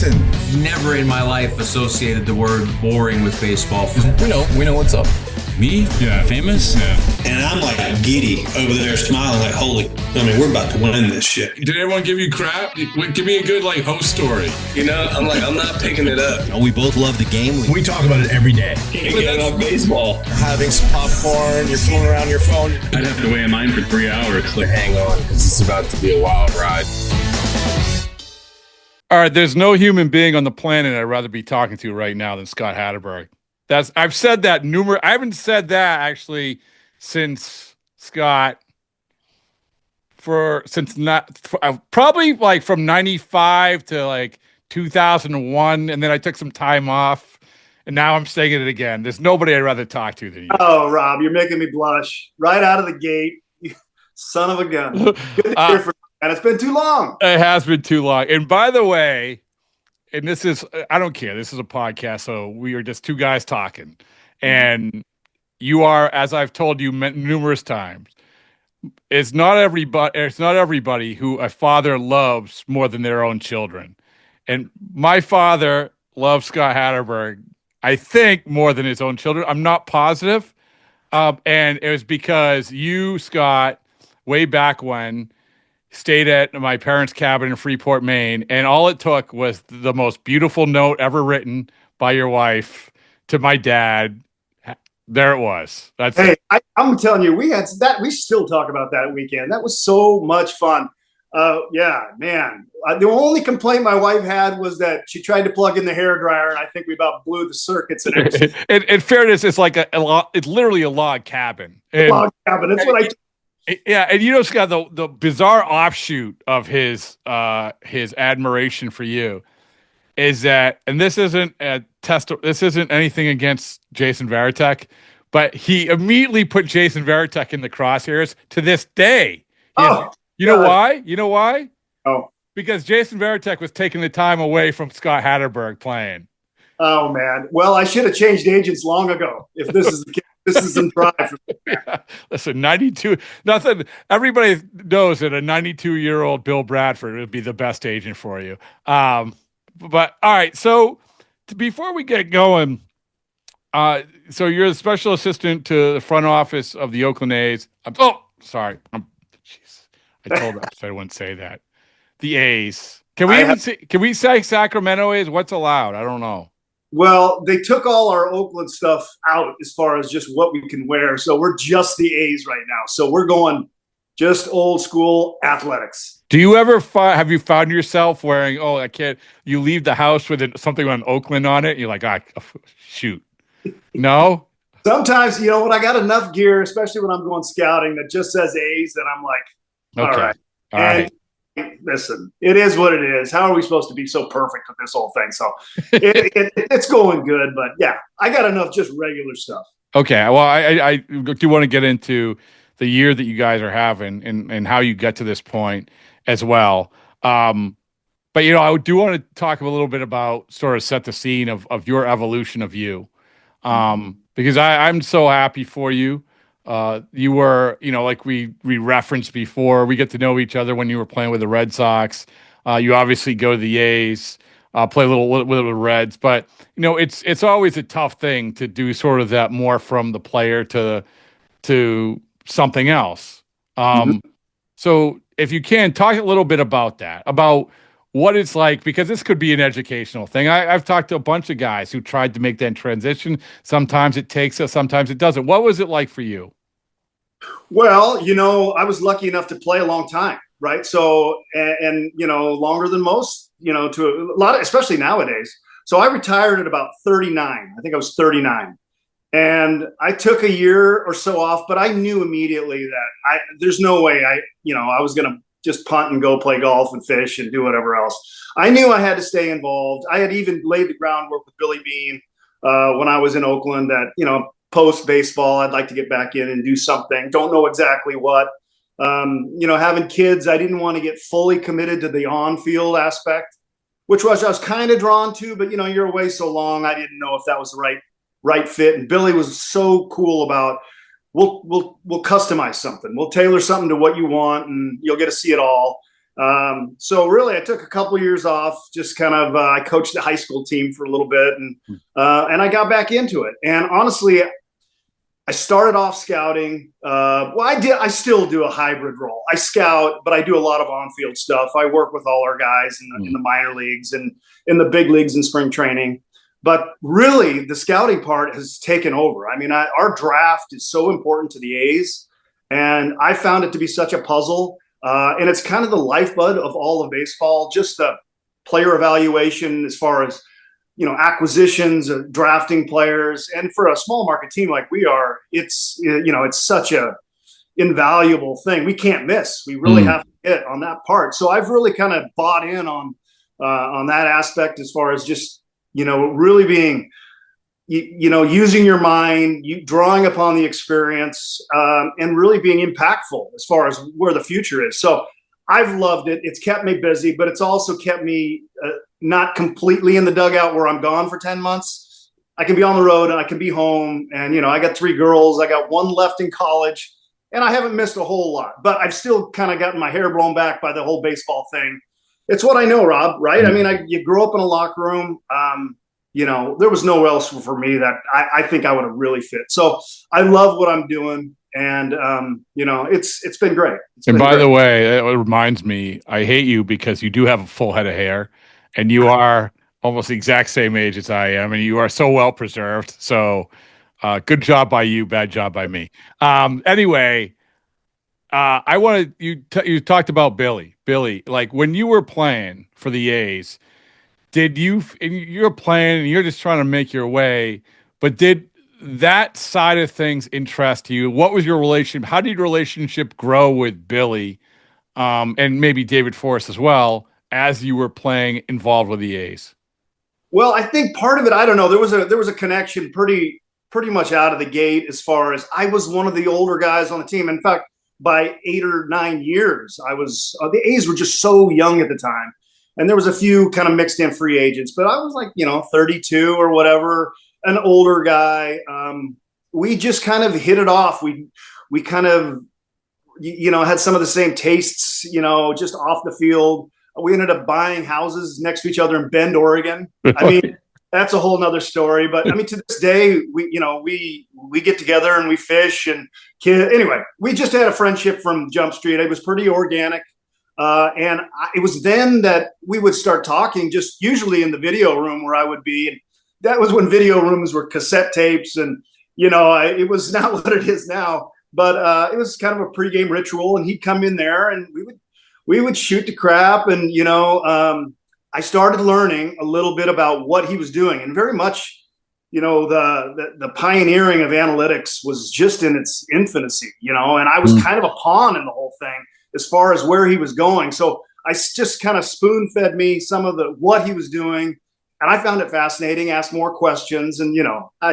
listen. Never in my life associated the word boring with baseball. We know what's up. Me? Yeah. Famous? Yeah. And I'm like giddy over there smiling like, we're about to win this shit. Did everyone give you crap? Give me a good host story. I'm not picking it up. We both love the game. We talk about it every day. Getting on baseball. Having some popcorn, you're fooling around your phone. I'd have to wait in line for 3 hours. Hang on, because it's about to be a wild ride. All right, there's no human being on the planet I'd rather be talking to right now than Scott Hatteberg. I've said that I haven't said that actually since Scott probably like from 95 to like 2001, and then I took some time off, and now I'm saying it again. There's nobody I'd rather talk to than you. Oh, Rob, you're making me blush right out of the gate. You son of a gun. Good to hear from you, and it's been too long. It has been too long. And by the way, and this is, I don't care. This is a podcast, so we are just two guys talking. And you are, as I've told you numerous times, it's not everybody who a father loves more than their own children. And my father loves Scott Hatteberg, I think, more than his own children. I'm not positive. And it was because you, Scott, way back when, stayed at my parents' cabin in Freeport, Maine, and all it took was the most beautiful note ever written by your wife to my dad. There it was. That's it. I'm telling you, we had that. We still talk about that weekend. That was so much fun. Yeah, man. The only complaint my wife had was that she tried to plug in the hairdryer, and I think we about blew the circuits and everything. In fairness, it's like it's literally a log cabin. Log cabin. That's what I. Yeah, and Scott, the bizarre offshoot of his admiration for you is that, and this isn't anything against Jason Varitek, but he immediately put Jason Varitek in the crosshairs to this day. You know why? You know why? Oh, because Jason Varitek was taking the time away from Scott Hatteberg playing. Oh man, well, I should have changed agents long ago. If this is the case. This isn't dry for me. Yeah. Listen, 92. Nothing. Everybody knows that a 92-year-old Bill Bradford would be the best agent for you. But all right. So before we get going, so you're the special assistant to the front office of the Oakland A's. Sorry. I told her I wouldn't say that. The A's. Can we say Sacramento A's? What's allowed? I don't know. Well, they took all our Oakland stuff out as far as just what we can wear. So we're just the A's right now. So we're going just old school athletics. Do you ever have you found yourself wearing, you leave the house with something on Oakland on it? And you're like, shoot. No? Sometimes, when I got enough gear, especially when I'm going scouting, that just says A's, and I'm like, all right. All right. Listen, it is what it is. How are we supposed to be so perfect with this whole thing? So it's going good, but yeah, I got enough just regular stuff. Okay. Well, I do want to get into the year that you guys are having and how you get to this point as well. But, I do want to talk a little bit about sort of set the scene of your evolution of you. Because I'm so happy for you. You were, like we referenced before, we get to know each other when you were playing with the Red Sox. You obviously go to the A's, play a little with the Reds, but it's always a tough thing to do sort of that more from the player to something else. So if you can talk a little bit about that, about what it's like, because this could be an educational thing. I've talked to a bunch of guys who tried to make that transition. Sometimes it takes us, sometimes it doesn't. What was it like for you? Well, I was lucky enough to play a long time, right? So, and longer than most, to a lot, especially nowadays. So I retired at about 39. I think I was 39. And I took a year or so off, but I knew immediately that there's no way I was going to just punt and go play golf and fish and do whatever else. I knew I had to stay involved. I had even laid the groundwork with Billy Beane when I was in Oakland that, post baseball, I'd like to get back in and do something. Don't know exactly what. Having kids, I didn't want to get fully committed to the on-field aspect, which I was kind of drawn to, but you're away so long, I didn't know if that was the right fit. And Billy was so cool about, we'll customize something. We'll tailor something to what you want, and you'll get to see it all. So really, I took a couple years off. Just kind of, I coached the high school team for a little bit, and I got back into it. And honestly, I started off scouting. Well, I still do a hybrid role. I scout, but I do a lot of on-field stuff. I work with all our guys in the minor leagues and in the big leagues in spring training. But really, the scouting part has taken over. I mean, our draft is so important to the A's, and I found it to be such a puzzle. And it's kind of the lifeblood of all of baseball, just the player evaluation as far as, acquisitions, drafting players. And for a small market team like we are, it's such a invaluable thing. We can't miss. We really have to hit on that part. So I've really kind of bought in on that aspect as far as just, really being, using your mind, drawing upon the experience, and really being impactful as far as where the future is. So I've loved it. It's kept me busy, but it's also kept me not completely in the dugout where I'm gone for 10 months. I can be on the road and I can be home. And, I got 3 girls. I got 1 left in college, and I haven't missed a whole lot. But I've still kind of gotten my hair blown back by the whole baseball thing. It's what I know, Rob, right? I mean, you grew up in a locker room. There was nowhere else for me that I think I would have really fit. So I love what I'm doing. And, it's been great. By the way, it reminds me, I hate you because you do have a full head of hair and you are almost the exact same age as I am. And you are so well preserved. So good job by you. Bad job by me. Anyway, I wanted you talked about Billy, like when you were playing for the A's, you're playing and you're just trying to make your way, but did that side of things interest you? What was your relationship? How did your relationship grow with Billy, and maybe David Forrest as well, as you were playing involved with the A's? Well, I think part of it, I don't know. There was a connection pretty much out of the gate as far as I was one of the older guys on the team. In fact, by 8 or 9 years, I was the A's were just so young at the time. And there was a few kind of mixed in free agents, but I was like, 32 or whatever, an older guy. We just kind of hit it off. We kind of, had some of the same tastes, just off the field. We ended up buying houses next to each other in Bend, Oregon. I mean, that's a whole nother story. But I mean, to this day, we get together and we fish and anyway, we just had a friendship from Jump Street. It was pretty organic. And it was then that we would start talking, just usually in the video room where I would be. And that was when video rooms were cassette tapes, and it was not what it is now. But it was kind of a pregame ritual, and he'd come in there, and we would shoot the crap, and I started learning a little bit about what he was doing, and very much, the pioneering of analytics was just in its infancy, and I was kind of a pawn in the whole thing as far as where he was going. So I just kind of spoon-fed me some of what he was doing, and I found it fascinating, asked more questions, and,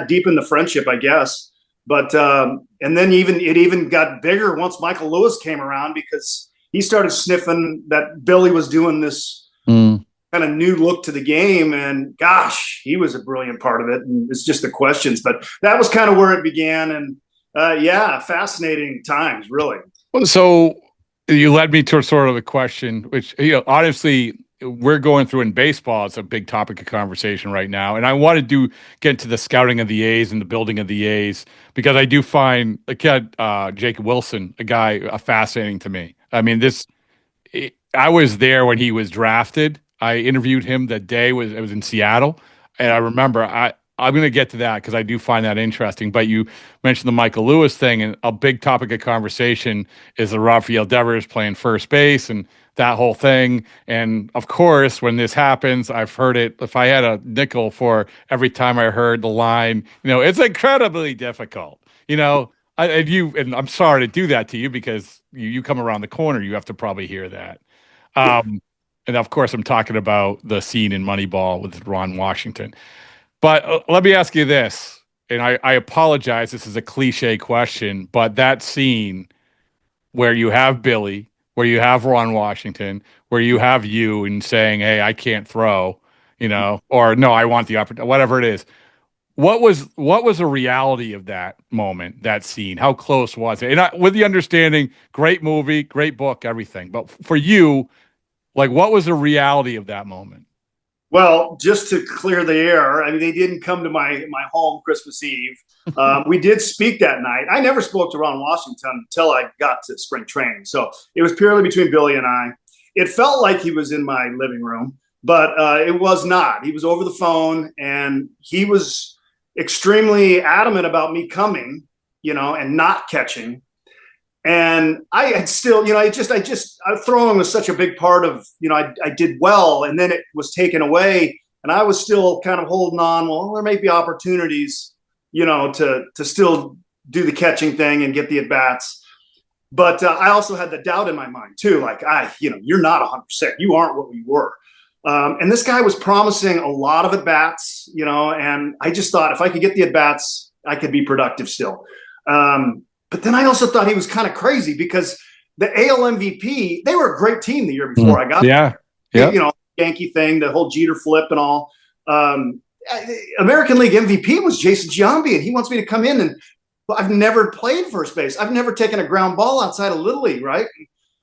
deepened the friendship, I guess. But and then it even got bigger once Michael Lewis came around, because he started sniffing that Billy was doing this kind of new look to the game, and gosh, he was a brilliant part of it. And it's just the questions, but that was kind of where it began. And fascinating times, really. So you led me to sort of a question, which, honestly, we're going through in baseball. It's a big topic of conversation right now. And I want to get into the scouting of the A's and the building of the A's, because I do find Jacob Wilson, fascinating to me. I mean, I was there when he was drafted. I interviewed him that day. It was in Seattle. And I remember I'm going to get to that because I do find that interesting. But you mentioned the Michael Lewis thing, and a big topic of conversation is the Rafael Devers playing first base and that whole thing. And of course, when this happens, I've heard it. If I had a nickel for every time I heard the line, it's incredibly difficult. And I'm sorry to do that to you, because you come around the corner, you have to probably hear that. And of course, I'm talking about the scene in Moneyball with Ron Washington. But let me ask you this, and I apologize, this is a cliche question, but that scene where you have Billy, where you have Ron Washington, where you have you and saying, hey, I can't throw, or no, I want the opportunity, whatever it is. What was the reality of that moment, that scene? How close was it? And with the understanding, great movie, great book, everything. But for you, Like, what was the reality of that moment? Well, just to clear the air, I mean, they didn't come to my home Christmas Eve. We did speak that night. I never spoke to Ron Washington until I got to spring training. So it was purely between Billy and I. It felt like he was in my living room, but it was not. He was over the phone, and he was extremely adamant about me coming, and not catching. And I had still, throwing was such a big part of, I did well, and then it was taken away, and I was still kind of holding on. Well, there may be opportunities, to still do the catching thing and get the at bats. But I also had the doubt in my mind too, like you're not 100%. You aren't what we were. And this guy was promising a lot of at bats, and I just thought if I could get the at bats, I could be productive still. But then I also thought he was kind of crazy because the AL MVP, they were a great team the year before I got there. Yeah. Yankee thing, the whole Jeter flip and all. American League MVP was Jason Giambi, and he wants me to come in, and I've never played first base. I've never taken a ground ball outside of Little League, right?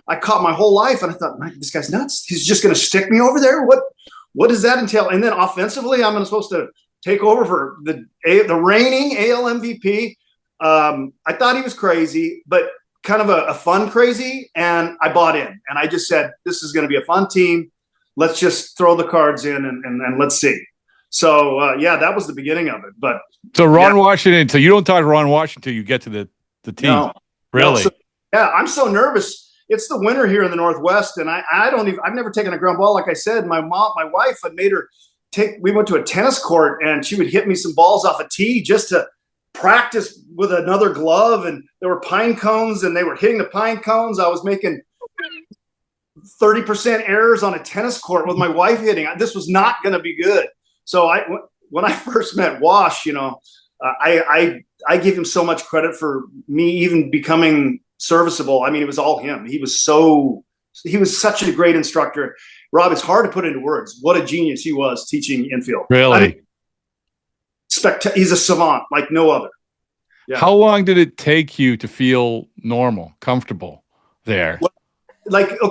I caught my whole life, and I thought, this guy's nuts. He's just going to stick me over there? What does that entail? And then offensively, I'm supposed to take over for the reigning AL MVP. I thought he was crazy, but kind of a fun crazy, and I bought in. And I just said, this is going to be a fun team. Let's just throw the cards in and let's see. So, that was the beginning of it. But so Ron Washington, so you don't talk to Ron Washington until you get to the team. No. Really? I'm so nervous. It's the winter here in the Northwest, and I've never taken a ground ball. Like I said, my wife had made her we went to a tennis court, and she would hit me some balls off a tee just to practice with another glove, and there were pine cones, and they were hitting the pine cones. I was making 30% errors on a tennis court with my wife hitting. This was not going to be good. So when I first met Wash, I give him so much credit for me even becoming serviceable. I mean, it was all him. He was such a great instructor. Rob, it's hard to put into words what a genius he was teaching infield. Really? He's a savant like no other. Yeah. How long did it take you to feel normal, comfortable there? Well,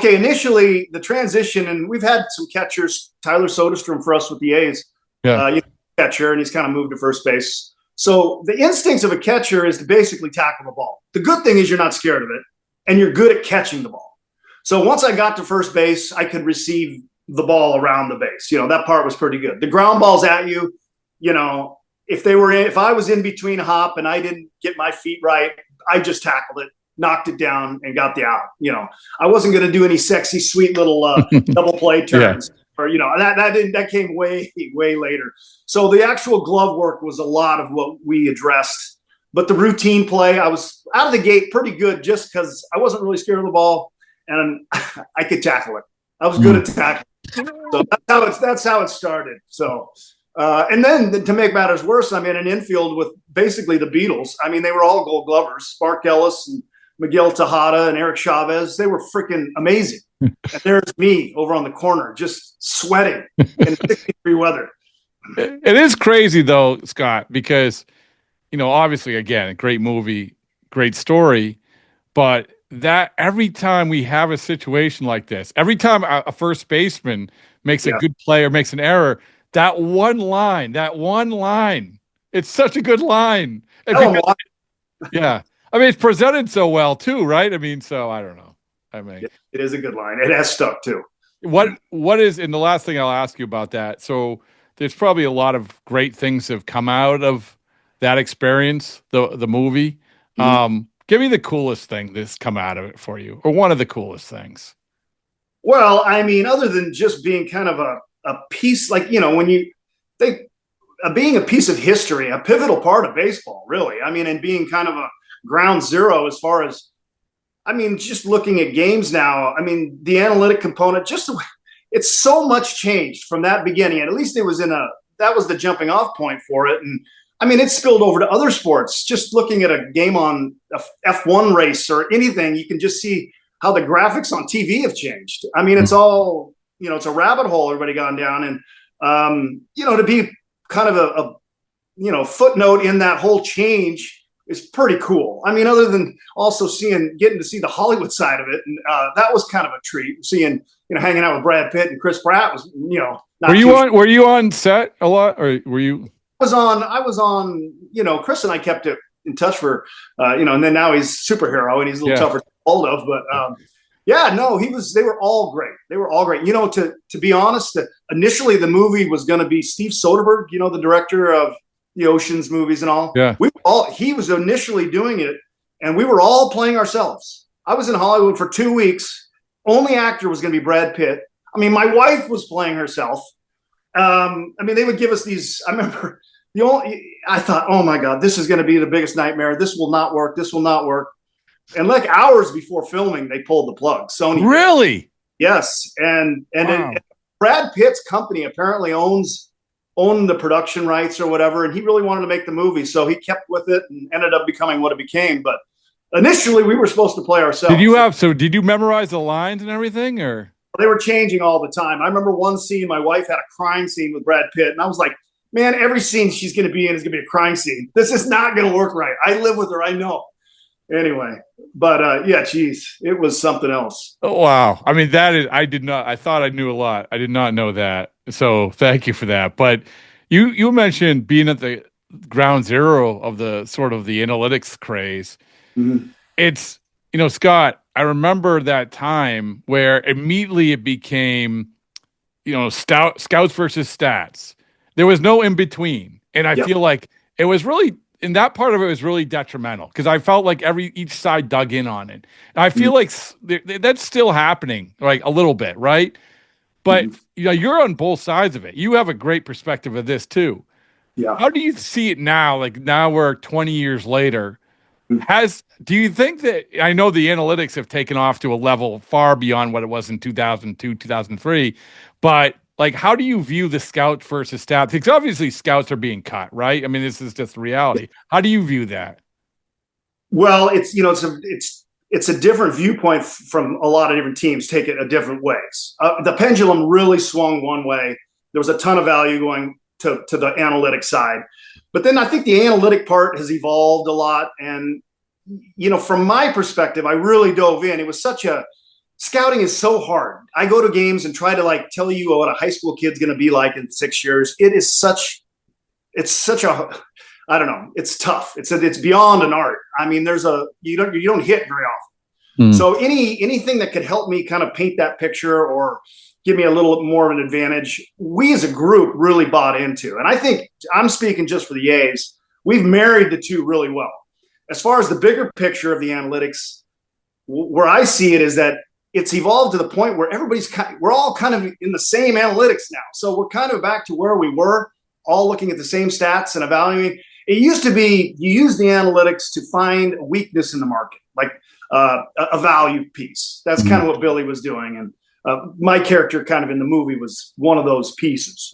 initially the transition, and we've had some catchers, Tyler Soderstrom for us with the A's, catcher, and he's kind of moved to first base. So the instincts of a catcher is to basically tackle the ball. The good thing is you're not scared of it, and you're good at catching the ball. So once I got to first base, I could receive the ball around the base. That part was pretty good. The ground balls at you, if I was in between hop and I didn't get my feet right, I just tackled it, knocked it down, and got the out. I wasn't going to do any sexy, sweet little double play turns. Or that came way later. So the actual glove work was a lot of what we addressed. But the routine play, I was out of the gate pretty good just because I wasn't really scared of the ball, and I could tackle it. I was good at tackling. So that's how it started. So. And then to make matters worse, I'm in an infield with basically the Beatles. I mean, they were all Gold Glovers, Spark Ellis and Miguel Tejada and Eric Chavez. They were freaking amazing. And there's me over on the corner just sweating in 60-degree weather. It is crazy though, Scott, because, obviously, again, a great movie, great story, but that every time we have a situation like this, every time a first baseman makes a good play or makes an error, that one line, it's such a good line. Yeah. I mean, it's presented so well too, right? I mean, so I don't know. I mean, it is a good line. It has stuck too. What is, and the last thing I'll ask you about that. So there's probably a lot of great things that have come out of that experience, the movie. Mm-hmm. Give me the coolest thing that's come out of it for you, or one of the coolest things. Well, I mean, other than just being kind of a piece, like, being a piece of history, a pivotal part of baseball, really. I mean, and being kind of a ground zero as far as, just looking at games now, the analytic component, it's so much changed from that beginning. And at least it was that was the jumping off point for it. And it spilled over to other sports. Just looking at a game on a F1 race or anything, you can just see how the graphics on TV have changed. It's all, it's a rabbit hole everybody gone down. And, to be kind of a footnote in that whole change, is pretty cool. I mean, other than also getting to see the Hollywood side of it, and that was kind of a treat. Seeing, hanging out with Brad Pitt and Chris Pratt was, not Were you on set a lot, or were you? I was on, Chris and I kept it in touch for, and then now he's superhero and he's a little tougher to get hold of, but they were all great. They were all great. To be honest, initially the movie was going to be Steve Soderbergh, the director of the Ocean's movies and all. Yeah. He was initially doing it, and we were all playing ourselves. I was in Hollywood for 2 weeks. Only actor was going to be Brad Pitt. I mean, my wife was playing herself. They would give us these. I remember I thought, oh my God, this is going to be the biggest nightmare. This will not work. This will not work. And like hours before filming, they pulled the plug. Sony. Really? Yes. And wow. Brad Pitt's company apparently owned the production rights or whatever. And he really wanted to make the movie. So he kept with it and ended up becoming what it became. But initially we were supposed to play ourselves. Did you memorize the lines and everything, or? They were changing all the time. I remember one scene, my wife had a crime scene with Brad Pitt. And I was like, man, every scene she's going to be in is going to be a crime scene. This is not going to work right. I live with her. I know. Anyway, but geez, it was something else. Oh, wow. I mean, I thought I knew a lot. I did not know that. So thank you for that. But you mentioned being at the ground zero of the sort of the analytics craze. Mm-hmm. It's, Scott, I remember that time where immediately it became, scouts versus stats. There was no in between. And I feel like it was really, and that part of it was really detrimental because I felt like each side dug in on it. And I feel like that's still happening, like a little bit, right? But you're on both sides of it. You have a great perspective of this too. Yeah. How do you see it now? Like now we're 20 years later. Do you think that, I know the analytics have taken off to a level far beyond what it was in 2002, 2003, but like, how do you view the scout versus stats? Because obviously scouts are being cut, right? I mean, this is just reality. How do you view that? Well, it's a different viewpoint from a lot of different teams take it a different ways. The pendulum really swung one way. There was a ton of value going to the analytic side. But then I think the analytic part has evolved a lot. And, from my perspective, I really dove in. It was scouting is so hard. I go to games and try to tell you what a high school kid's going to be like in 6 years. It's such a, I don't know. It's tough. It's beyond an art. I mean, you don't hit very often. So anything that could help me kind of paint that picture or give me a little more of an advantage, we as a group really bought into. And I think I'm speaking just for the A's. We've married the two really well. As far as the bigger picture of the analytics, where I see it is that it's evolved to the point where we're all kind of in the same analytics now. So we're kind of back to where we were, all looking at the same stats and evaluating. It used to be you use the analytics to find a weakness in the market, like a value piece. That's kind of what Billy was doing. And my character kind of in the movie was one of those pieces.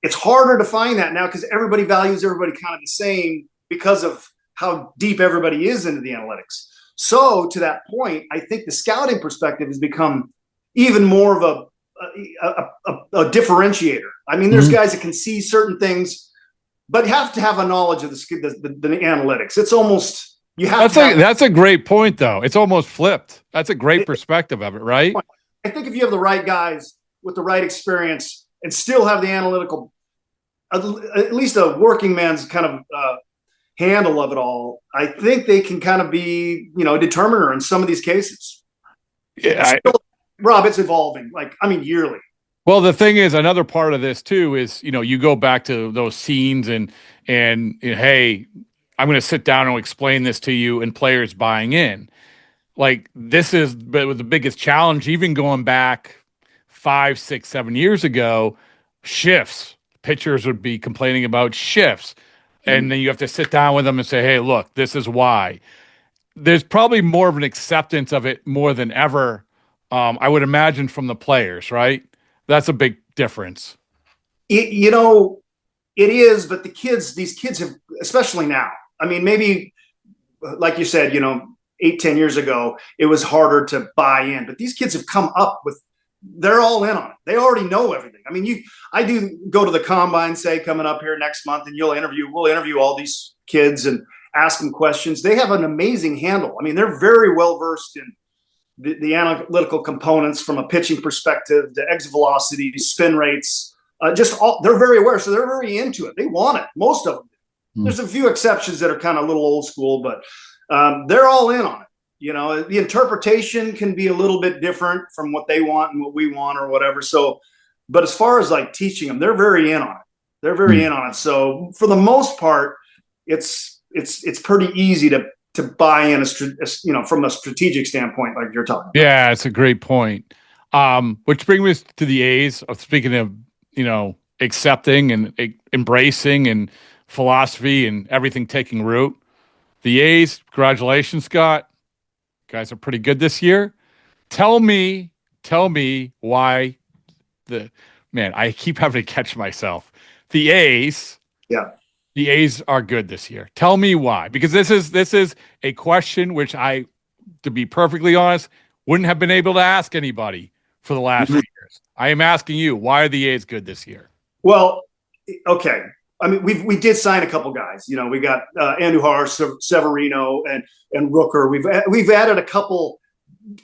It's harder to find that now because everybody values everybody kind of the same because of how deep everybody is into the analytics. So to that point, I think the scouting perspective has become even more of a differentiator. I mean, there's guys that can see certain things, but have to have a knowledge of the analytics. It's almost that's a great point, though. It's almost flipped. That's a great perspective of it, right? I think if you have the right guys with the right experience and still have the analytical, at least a working man's kind of handle of it all, I think they can kind of be, a determiner in some of these cases. Yeah, Rob, it's evolving. Yearly. Well, the thing is, another part of this too is, you go back to those scenes and hey, I'm going to sit down and explain this to you, and players buying in. Like this is the biggest challenge, even going back 5, 6, 7 years ago. Shifts, pitchers would be complaining about shifts. And then you have to sit down with them and say, hey, look, this is why. There's probably more of an acceptance of it more than ever, I would imagine, from the players, right? That's a big difference. It is, but these kids have, especially now, I mean, maybe, like you said, 8, 10 years ago, it was harder to buy in. But these kids have come up with, they're all in on it. They already know everything. I mean, I do go to the combine, say, coming up here next month, and we'll interview all these kids. And ask them questions. They have an amazing handle. I mean, they're very well versed in the analytical components from a pitching perspective, the exit velocity, spin rates, they're very aware. So they're very into it. They want it. Most of them do. There's a few exceptions that are kind of a little old school, but they're all in on it. You know, the interpretation can be a little bit different from what they want and what we want or whatever. So, but as far as like teaching them, they're very in on it. They're very in on it. So for the most part, it's pretty easy to buy in, from a strategic standpoint, like you're talking about. Yeah, it's a great point. Which brings us to the A's. Speaking of, accepting and embracing and philosophy and everything taking root. The A's, congratulations, Scott. You guys are pretty good this year. Tell me why I keep having to catch myself. The A's. Yeah. The A's are good this year. Tell me why. Because this is a question which I, to be perfectly honest, wouldn't have been able to ask anybody for the last few years. I am asking you, why are the A's good this year? Well, okay. I mean, we did sign a couple guys. We got Andujar, Severino, and Rooker. We've added a couple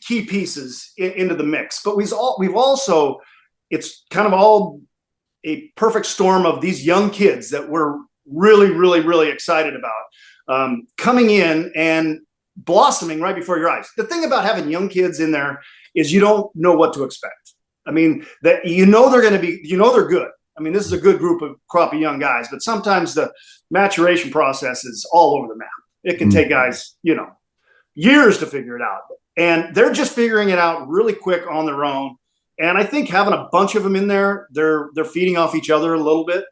key pieces into the mix, but we've also, it's kind of all a perfect storm of these young kids that we're really, really, really excited about coming in and blossoming right before your eyes. The thing about having young kids in there is you don't know what to expect. I mean, that they're going to be, they're good. I mean, this is a good crop of young guys, but sometimes the maturation process is all over the map. It can take guys, years to figure it out. And they're just figuring it out really quick on their own. And I think having a bunch of them in there, they're feeding off each other a little bit.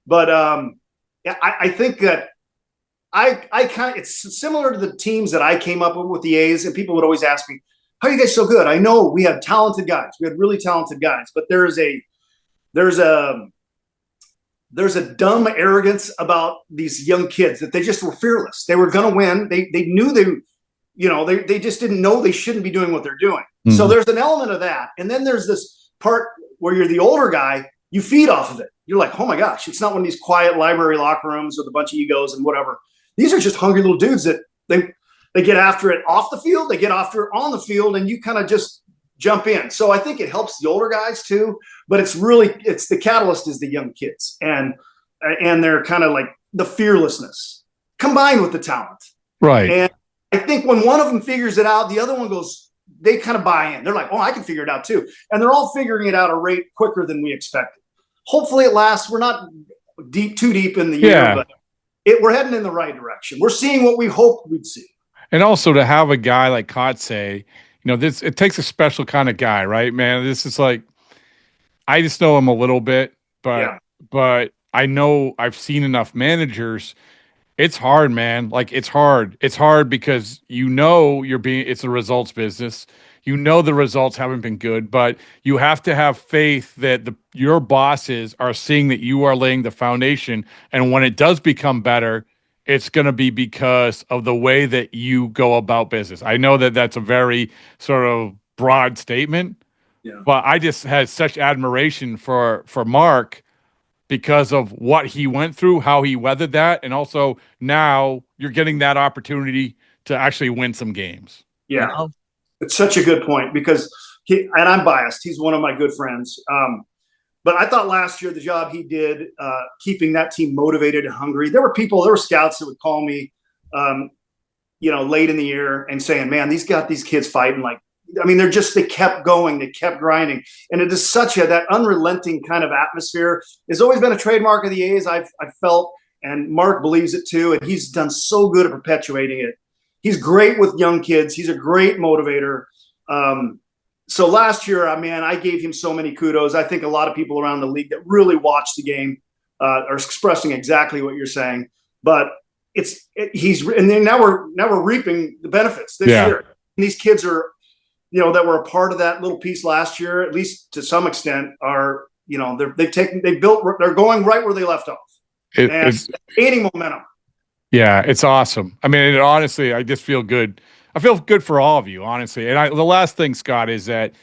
But I think that it's similar to the teams that I came up with the A's, and people would always ask me, how are you guys so good? I know we have talented guys. We have really talented guys, but there's a dumb arrogance about these young kids that they just were fearless. They were going to win. They knew they just didn't know they shouldn't be doing what they're doing. Mm-hmm. So there's an element of that. And then there's this part where you're the older guy, you feed off of it. You're like, oh my gosh, it's not one of these quiet library locker rooms with a bunch of egos and whatever. These are just hungry little dudes that they get after it off the field, they get after it on the field, and you kind of just jump in. So I think it helps the older guys too, but it's the catalyst is the young kids, and they're kind of like the fearlessness combined with the talent. Right. And I think when one of them figures it out, the other one they kind of buy in. They're like, oh, I can figure it out too. And they're all figuring it out a rate quicker than we expected. Hopefully it lasts. We're not too deep in the year, but we're heading in the right direction. We're seeing what we hoped we'd see. And also to have a guy like Kotze, it takes a special kind of guy, right, man? This is like, I just know him a little bit, but I know I've seen enough managers. It's hard, man. Like, it's hard. It's hard because it's a results business. The results haven't been good, but you have to have faith that your bosses are seeing that you are laying the foundation. And when it does become better, it's going to be because of the way that you go about business. I know that that's a very sort of broad statement, but I just had such admiration for Mark because of what he went through, how he weathered that, and also now you're getting that opportunity to actually win some games. Yeah, it's such a good point because and I'm biased. He's one of my good friends. But I thought last year the job he did, keeping that team motivated and hungry. There were scouts that would call me, late in the year and saying, "Man, these kids fighting like." I mean, they kept going, they kept grinding, and it is that unrelenting kind of atmosphere has always been a trademark of the A's. I've felt, and Mark believes it too, and he's done so good at perpetuating it. He's great with young kids. He's a great motivator. So last year, I gave him so many kudos. I think a lot of people around the league that really watch the game are expressing exactly what you're saying. But and then now we're reaping the benefits this year. And these kids are, that were a part of that little piece last year, at least to some extent, are they're going right where they left off, and gaining momentum. Yeah, it's awesome. I mean, honestly, I just feel good. I feel good for all of you, honestly. And the last thing, Scott, is that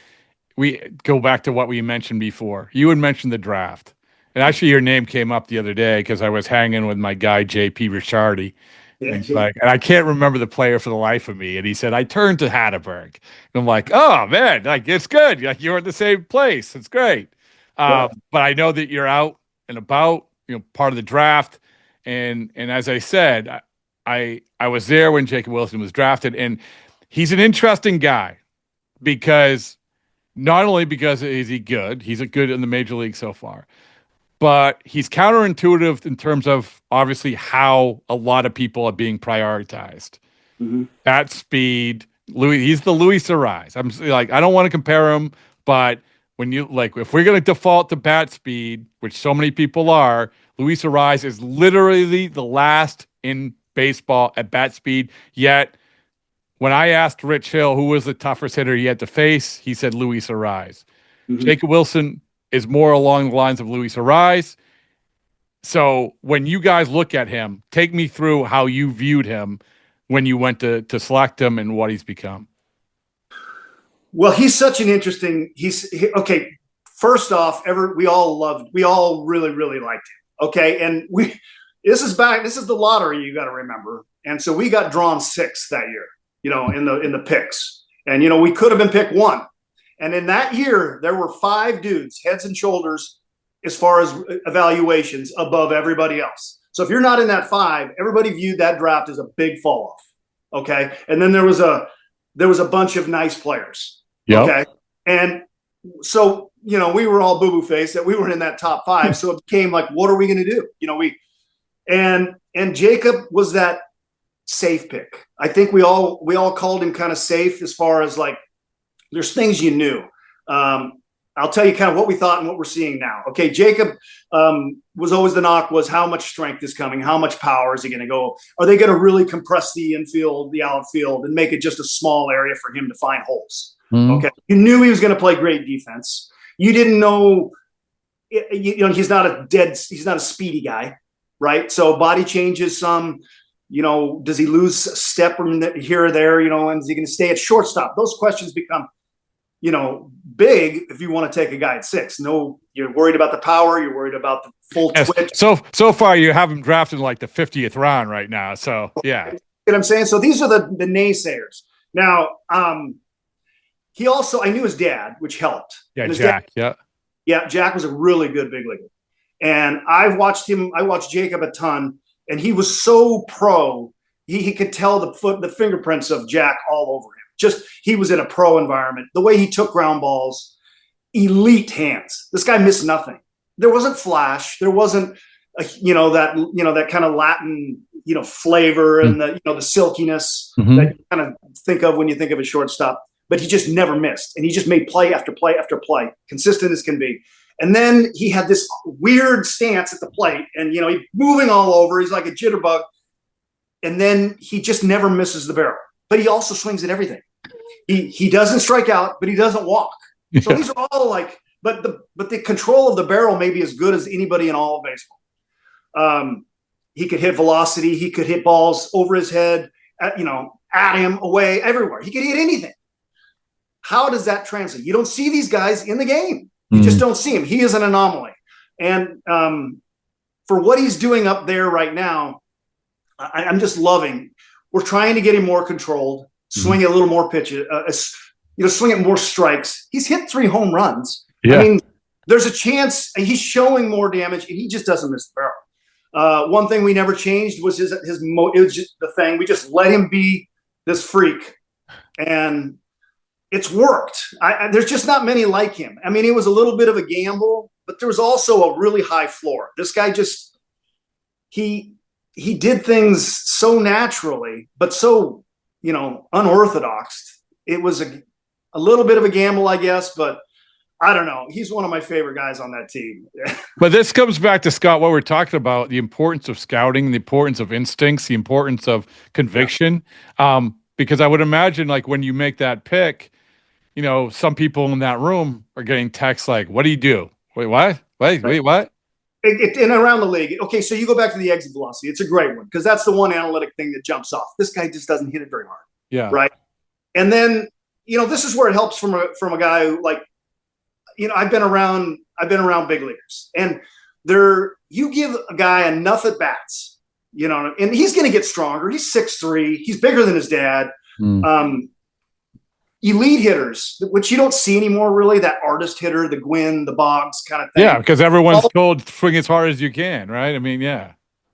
we go back to what we mentioned before. You had mentioned the draft. And actually, your name came up the other day because I was hanging with my guy, JP Ricciardi. And he's like, and I can't remember the player for the life of me. And he said, I turned to Hatteberg. And I'm like, oh man, like it's good. Like you're in the same place. It's great. But I know that you're out and about, part of the draft. And as I said, I was there when Jacob Wilson was drafted, and he's an interesting guy because not only because is he good, he's a good in the major league so far, but he's counterintuitive in terms of obviously how a lot of people are being prioritized. Bat speed, he's the Luis Arise. I'm like, I don't want to compare him, but when you if we're going to default to bat speed, which so many people are, Luis Arise is literally the last in baseball at bat speed. Yet, when I asked Rich Hill who was the toughest hitter he had to face, he said Luis Arise. Jacob Wilson is more along the lines of Luis Arise. So when you guys look at him, take me through how you viewed him when you went to select him and what he's become. Well, he's such an interesting. Okay. First off, we all really, really liked him. Okay, and this is the lottery, you got to remember, and so we got drawn 6th that year, in the picks, and we could have been picked 1, and in that year there were 5 dudes heads and shoulders as far as evaluations above everybody else. So if you're not in that 5, everybody viewed that draft as a big fall off. Okay, and then there was a bunch of nice players. Yep. Okay, and so we were all boo-boo faced that we were in that top 5. So it became like, what are we going to do? And Jacob was that safe pick. I think we all called him kind of safe as far as like, there's things you knew. I'll tell you kind of what we thought and what we're seeing now. Okay, Jacob was always the knock was how much strength is coming, how much power is he going to go? Are they going to really compress the infield, the outfield, and make it just a small area for him to find holes? Okay, you knew he was going to play great defense. You didn't know, he's not a speedy guy, right? So body changes some, does he lose a step here or there, and is he going to stay at shortstop? Those questions become, big if you want to take a guy at 6. No, you're worried about the power. You're worried about the full twitch. So far you have him drafted like the 50th round right now. So, yeah. You know what I'm saying? So these are the naysayers. Now, he also, I knew his dad, which helped. Yeah, Jack. Yeah, Jack was a really good big leaguer. And I watched Jacob a ton, and he was so pro. He could tell the fingerprints of Jack all over him. He was in a pro environment. The way he took ground balls, elite hands. This guy missed nothing. There wasn't flash. There wasn't that kind of Latin flavor and the silkiness that you kind of think of when you think of a shortstop. But he just never missed, and he just made play after play after play, consistent as can be. And then he had this weird stance at the plate, and he's moving all over. He's like a jitterbug, and then he just never misses the barrel. But he also swings at everything. He doesn't strike out, but he doesn't walk. So these are all like, but the control of the barrel may be as good as anybody in all of baseball. He could hit velocity. He could hit balls over his head, at him, away, everywhere. He could hit anything. How does that translate? You don't see these guys in the game. You just don't see him. He is an anomaly. And for what he's doing up there right now, I'm just loving. We're trying to get him more controlled, swing a little more pitches, swing at more strikes. He's hit 3 home runs. Yeah. I mean, there's a chance he's showing more damage, and he just doesn't miss the barrel. One thing we never changed was it was just the thing. We just let him be this freak, and it's worked. There's just not many like him. I mean, it was a little bit of a gamble, but there was also a really high floor. This guy just he did things so naturally, but so unorthodox. It was a little bit of a gamble, I guess, but I don't know. He's one of my favorite guys on that team. But this comes back to, Scott, what we're talking about, the importance of scouting, the importance of instincts, the importance of conviction. Because I would imagine, like, when you make that pick, some people in that room are getting texts like, what do you do? Wait, what? Wait, what? And around the league. Okay, so you go back to the exit velocity. It's a great one because that's the one analytic thing that jumps off. This guy just doesn't hit it very hard. Yeah. Right. And then, this is where it helps from a guy who, like, I've been around big leaguers, and you give a guy enough at bats you know, and he's going to get stronger. He's 6'3". He's bigger than his dad. Elite hitters, which you don't see anymore, really, that artist hitter, the Gwynn, the Boggs kind of thing. Yeah, because everyone's told swing as hard as you can, right? I mean, yeah.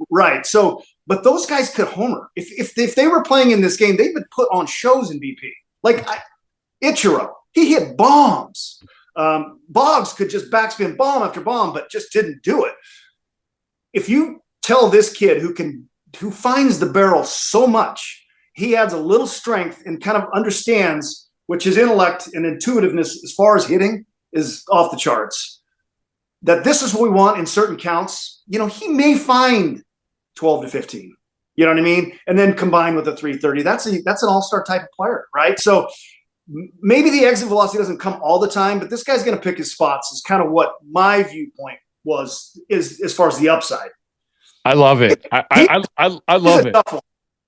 Right. So, but those guys could homer. If they were playing in this game, they would put on shows in BP. Like Ichiro, he hit bombs. Boggs could just backspin bomb after bomb, but just didn't do it. If you tell this kid who finds the barrel so much, he adds a little strength and kind of understands, which his intellect and intuitiveness as far as hitting is off the charts, that this is what we want in certain counts, you know, he may find 12 to 15. You know what I mean? And then combined with a 330, that's an all-star type of player, right? So maybe the exit velocity doesn't come all the time, but this guy's going to pick his spots is kind of what my viewpoint is as far as the upside. I love it. I love it.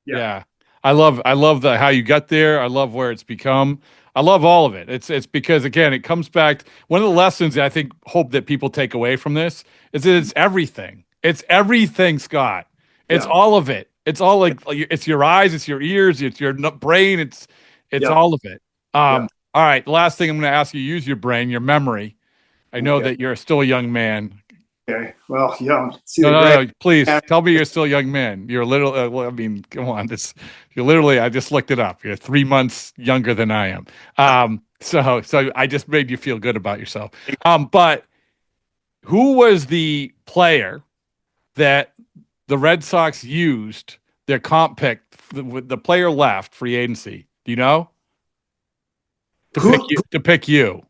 Yeah. I love how you got there. I love where it's become. I love all of it. It's because, again, it comes back. One of the lessons that I think hope that people take away from this is that it's everything. It's everything, Scott. It's all of it. It's all like it's your eyes, it's your ears, it's your brain. It's all of it. All right. The last thing I'm going to ask you: use your brain, your memory. I know that you're still a young man. Okay. Well, young. No. Please tell me you're still a young man. You're literally. Well, I mean, come on. You're literally. I just looked it up. You're 3 months younger than I am. So I just made you feel good about yourself. But who was the player that the Red Sox used their comp pick with the player left free agency? Do you know? To pick you.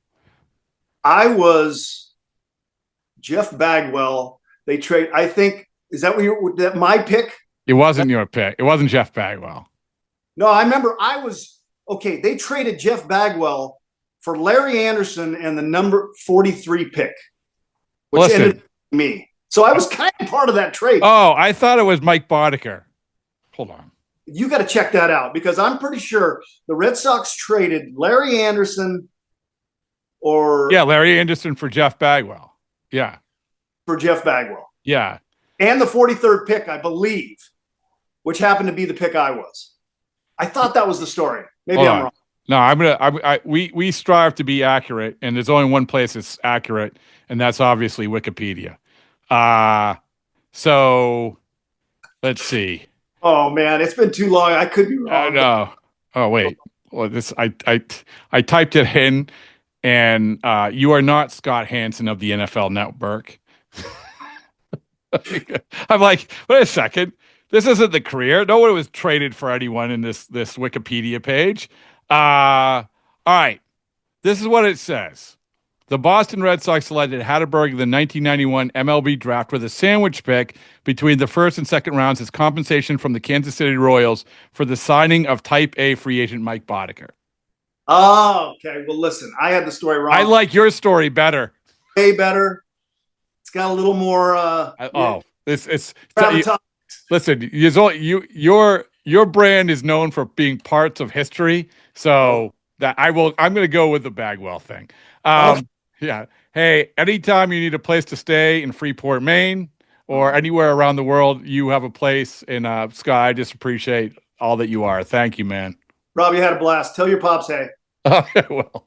I was Jeff Bagwell. They trade. I think is that what my pick? It wasn't your pick. It wasn't Jeff Bagwell. No, I remember I was okay. They traded Jeff Bagwell for Larry Anderson and the number 43 pick, which ended up me. So I was kind of part of that trade. Oh, I thought it was Mike Boddicker. Hold on. You got to check that out because I'm pretty sure the Red Sox traded Larry Anderson Larry Anderson for Jeff Bagwell. Yeah. For Jeff Bagwell. Yeah. And the 43rd pick, I believe, which happened to be the pick I was. I thought that was the story. Maybe I'm wrong. No, we strive to be accurate, and there's only one place that's accurate, and that's obviously Wikipedia. So let's see. Oh man, it's been too long. I could be wrong. No. Oh wait. Well, I typed it in, and you are not Scott Hansen of the NFL Network. I'm like, wait a second. This isn't the career. No one was traded for anyone in this Wikipedia page. All right. This is what it says. The Boston Red Sox selected Hatteberg in the 1991 MLB draft with a sandwich pick between the first and second rounds as compensation from the Kansas City Royals for the signing of Type A free agent Mike Boddicker. Oh, okay. Well, listen, I had the story wrong. I like your story better. Way better. It's got a little more. Listen, your brand is known for being parts of history, so that I'm going to go with the Bagwell thing. Yeah. Hey, anytime you need a place to stay in Freeport, Maine, or anywhere around the world, you have a place. And Scott, I just appreciate all that you are. Thank you, man. Rob, you had a blast. Tell your pops hey. Okay, well.